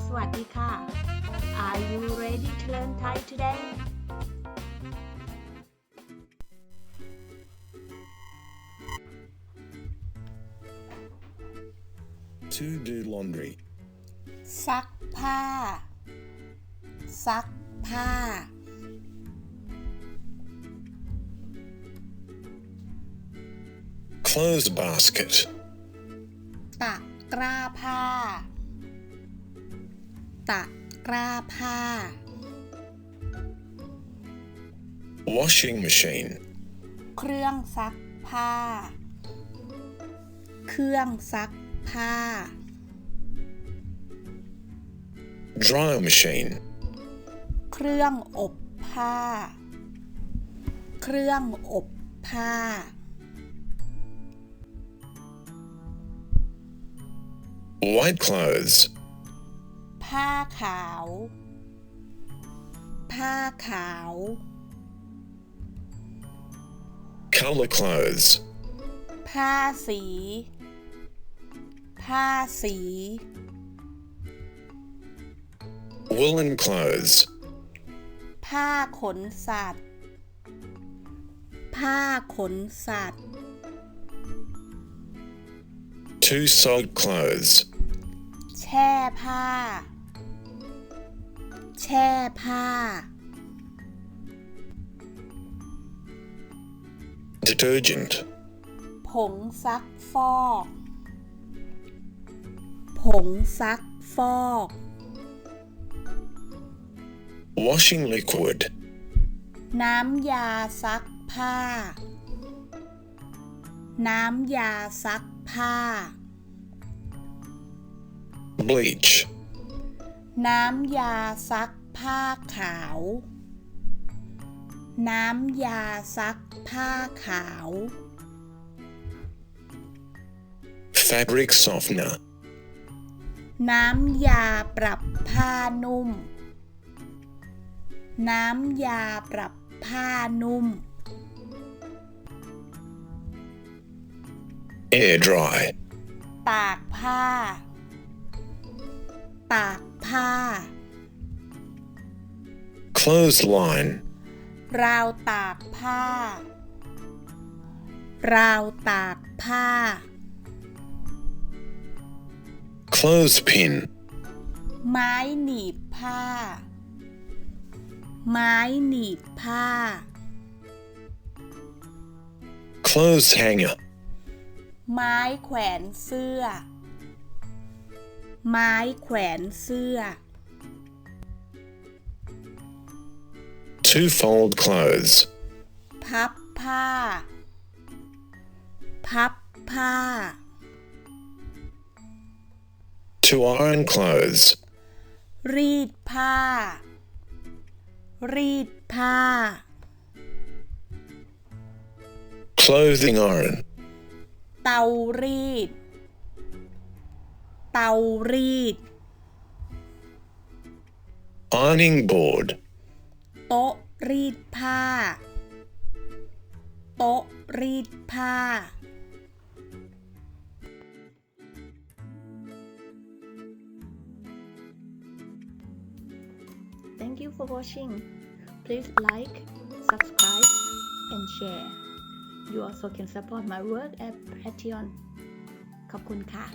สวัสดีค่ะ Are you ready to learn Thai today? To do laundry. ซักผ้าซักผ้า Clothes basket. ตะกร้าผ้าตะกร้าผ้า Washing machine. เครื่องซักผ้าเครื่องซักผ้า Dryer machine. เครื่องอบผ้าเครื่องอบผ้า White clothes. ผ้าขาวผ้าขาว Color clothes. ผ้าสีผ้าสี Woolen clothes. ผ้าขนสัตว์ผ้าขนสัตว์ To soak clothes. แช่ผ้าแช่ผ้า Detergent. ผงซักฟอกผงซักฟอก Washing liquid. น้ำยาซักผ้าน้ำยาซักผ้า Bleach. น้ำยาซักผ้าขาวน้ำยาซักผ้าขาว Fabric softener. น้ำยาปรับผ้านุ่มน้ำยาปรับผ้านุ่ม Air dry. ตากผ้าตากผ้า Clothesline. ราวตากผ้าราวตากผ้า Clothespin. ไม้หนีบผ้าไม้หนีบผ้า Clothes hanger. ไม้แขวนเสื้อไม้แขวนเสื้อ To fold clothes. พับผ้าพับผ้า To iron clothes. รีดผ้ารีดผ้า Clothing iron. เตารีดเตารีด Ironing board. โต๊ะรีดผ้าโต๊ะรีดผ้า Thank you for watching. Please like, subscribe, and share. You also can support my work at Patreon. ขอบคุณค่ะ